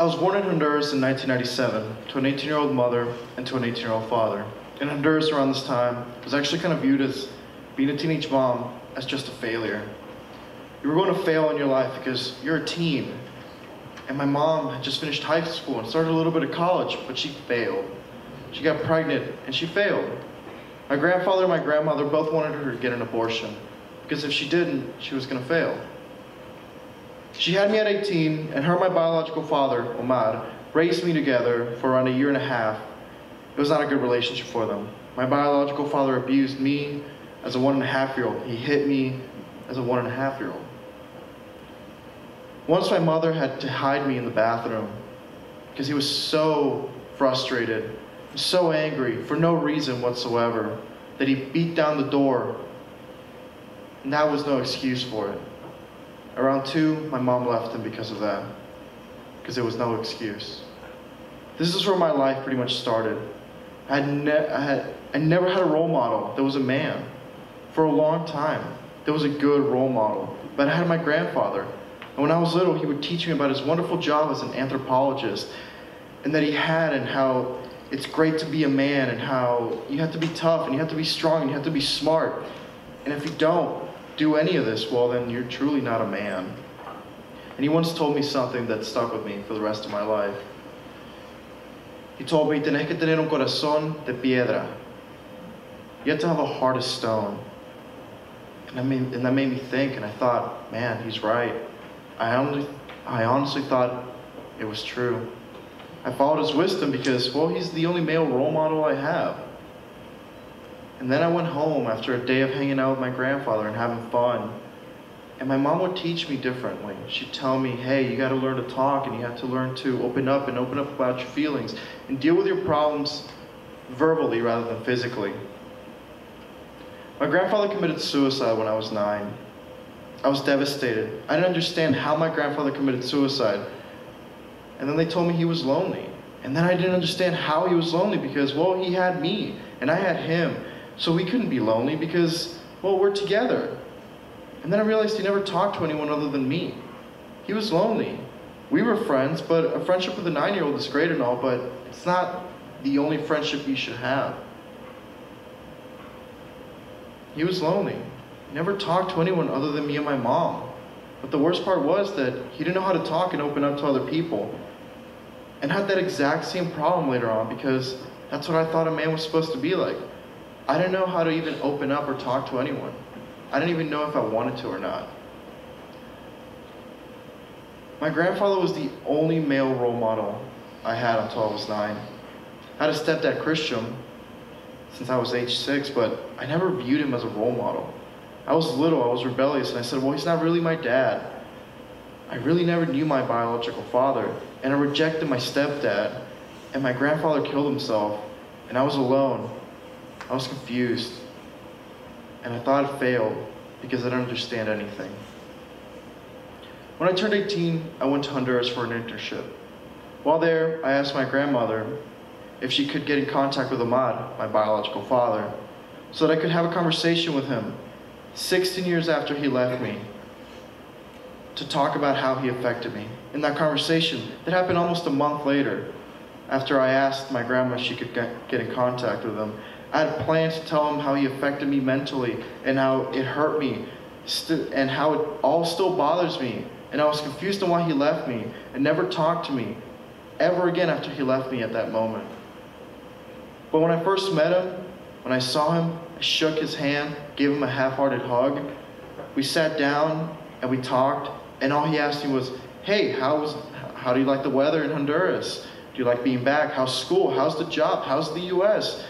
was born in Honduras in 1997 to an 18-year-old mother and to an 18-year-old father. In Honduras around this time, it was actually kind of viewed as being a teenage mom as just a failure. You were going to fail in your life because you're a teen. And my mom had just finished high school and started a little bit of college, but she failed. She got pregnant and she failed. My grandfather and my grandmother both wanted her to get an abortion because if she didn't, she was going to fail. She had me at 18, and her and my biological father, Omar, raised me together for around a year and a half. It was not a good relationship for them. My biological father abused me as a 1.5-year-old. He hit me as a 1.5-year-old. Once my mother had to hide me in the bathroom because he was so frustrated, so angry for no reason whatsoever that he beat down the door, and that was no excuse for it. Around 2, my mom left him because of that, because there was no excuse. This is where my life pretty much started. I never had a role model that was a man. For a long time, there was a good role model, but I had my grandfather. And when I was little, he would teach me about his wonderful job as an anthropologist, and that he had, and how it's great to be a man, and how you have to be tough, and you have to be strong, and you have to be smart. And if you don't do any of this, well, then you're truly not a man. And he once told me something that stuck with me for the rest of my life. He told me, "Tenés que tener un corazón de piedra." You have to have a heart of stone. And that made me think, and I thought, man, he's right. I honestly thought it was true. I followed his wisdom because, well, he's the only male role model I have. And then I went home after a day of hanging out with my grandfather and having fun. And my mom would teach me differently. She'd tell me, hey, you got to learn to talk, and you have to learn to open up about your feelings and deal with your problems verbally rather than physically. My grandfather committed suicide when I was 9. I was devastated. I didn't understand how my grandfather committed suicide. And then they told me he was lonely. And then I didn't understand how he was lonely because, well, he had me and I had him. So we couldn't be lonely because, well, we're together. And then I realized he never talked to anyone other than me. He was lonely. We were friends, but a friendship with a 9-year-old is great and all, but it's not the only friendship you should have. He was lonely. He never talked to anyone other than me and my mom. But the worst part was that he didn't know how to talk and open up to other people. And had that exact same problem later on because that's what I thought a man was supposed to be like. I didn't know how to even open up or talk to anyone. I didn't even know if I wanted to or not. My grandfather was the only male role model I had until I was 9. I had a stepdad, Christian, since I was age 6, but I never viewed him as a role model. I was little, I was rebellious, and I said, well, he's not really my dad. I really never knew my biological father, and I rejected my stepdad, and my grandfather killed himself, and I was alone. I was confused, and I thought I failed because I didn't understand anything. When I turned 18, I went to Honduras for an internship. While there, I asked my grandmother if she could get in contact with Ahmad, my biological father, so that I could have a conversation with him 16 years after he left me, to talk about how he affected me. In that conversation, that happened almost a month later, after I asked my grandma if she could get in contact with him. I had plans to tell him how he affected me mentally and how it hurt me and how it all still bothers me. And I was confused on why he left me and never talked to me ever again after he left me at that moment. But when I first met him, when I saw him, I shook his hand, gave him a half-hearted hug. We sat down and we talked, and all he asked me was, hey, how do you like the weather in Honduras? Do you like being back? How's school? How's the job? How's the US?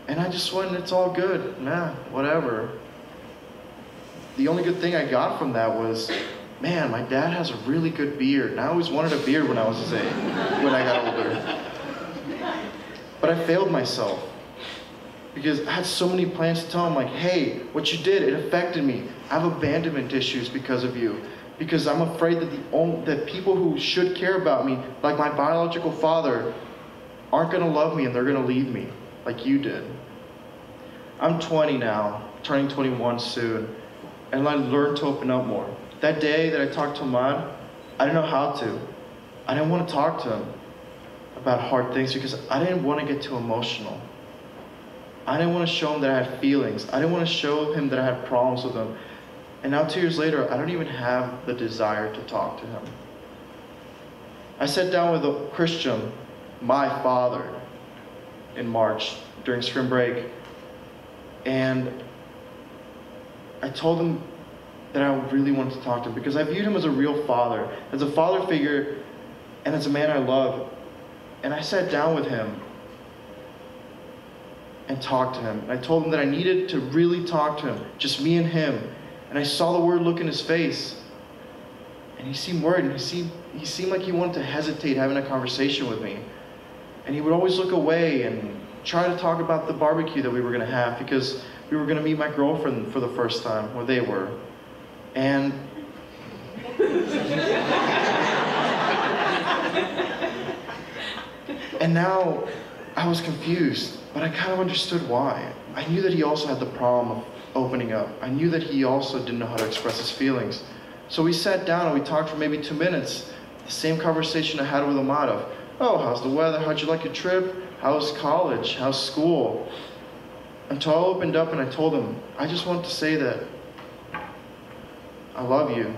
And I just went, it's all good. Nah, whatever. The only good thing I got from that was, man, my dad has a really good beard. And I always wanted a beard when I was his age, when I got older. But I failed myself because I had so many plans to tell him, like, hey, what you did, it affected me. I have abandonment issues because of you. Because I'm afraid that that people who should care about me, like my biological father, aren't going to love me and they're going to leave me, like you did. I'm 20 now, turning 21 soon, and I learned to open up more. That day that I talked to Ahmad, I didn't know how to. I didn't want to talk to him about hard things because I didn't want to get too emotional. I didn't want to show him that I had feelings. I didn't want to show him that I had problems with him. And now 2 years later, I don't even have the desire to talk to him. I sat down with a Christian, my father, in March during spring break, and I told him that I really wanted to talk to him because I viewed him as a real father, as a father figure, and as a man I love. And I sat down with him and talked to him. And I told him that I needed to really talk to him, just me and him. And I saw the worried look in his face. And he seemed worried, and he seemed like he wanted to hesitate having a conversation with me. And he would always look away and try to talk about the barbecue that we were going to have because we were going to meet my girlfriend for the first time, or they were. And and now I was confused, but I kind of understood why. I knew that he also had the problem of opening up. I knew that he also didn't know how to express his feelings. So we sat down and we talked for maybe 2 minutes. The same conversation I had with Ahmad of, oh, how's the weather? How'd you like your trip? How's college? How's school? Until I opened up and I told him, I just want to say that I love you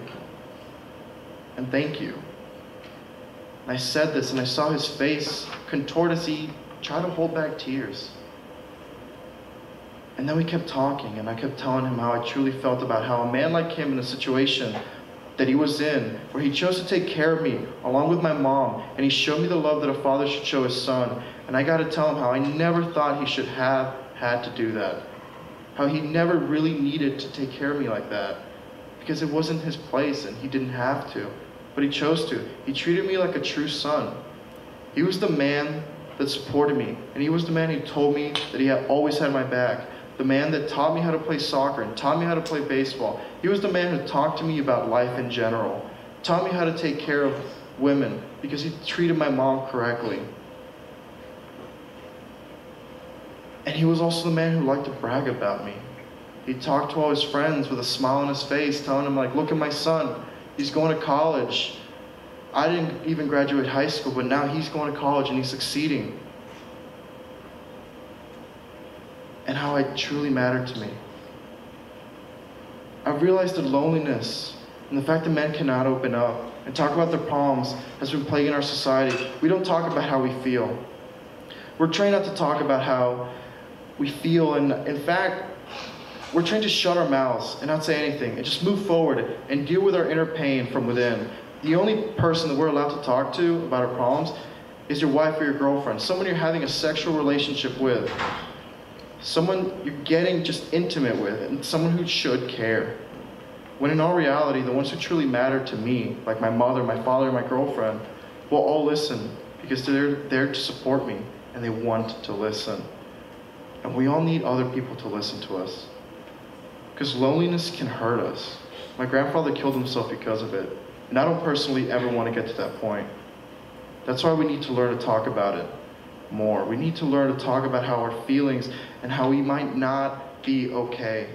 and thank you. And I said this and I saw his face contort as he tried to hold back tears. And then we kept talking and I kept telling him how I truly felt about how a man like him in a situation that he was in, where he chose to take care of me along with my mom, and he showed me the love that a father should show his son. And I got to tell him how I never thought he should have had to do that. How he never really needed to take care of me like that. Because it wasn't his place and he didn't have to. But he chose to. He treated me like a true son. He was the man that supported me. And he was the man who told me that he had always had my back. The man that taught me how to play soccer and taught me how to play baseball. He was the man who talked to me about life in general. Taught me how to take care of women because he treated my mom correctly. And he was also the man who liked to brag about me. He talked to all his friends with a smile on his face, telling them like, look at my son, he's going to college. I didn't even graduate high school, but now he's going to college and he's succeeding. And how it truly mattered to me. I realized that loneliness and the fact that men cannot open up and talk about their problems has been plaguing our society. We don't talk about how we feel. We're trained not to talk about how we feel, and in fact, we're trained to shut our mouths and not say anything and just move forward and deal with our inner pain from within. The only person that we're allowed to talk to about our problems is your wife or your girlfriend, someone you're having a sexual relationship with. Someone you're getting just intimate with, and someone who should care. When in all reality, the ones who truly matter to me, like my mother, my father, my girlfriend, will all listen because they're there to support me and they want to listen. And we all need other people to listen to us. Because loneliness can hurt us. My grandfather killed himself because of it. And I don't personally ever want to get to that point. That's why we need to learn to talk about it more. We need to learn to talk about how our feelings and how we might not be okay.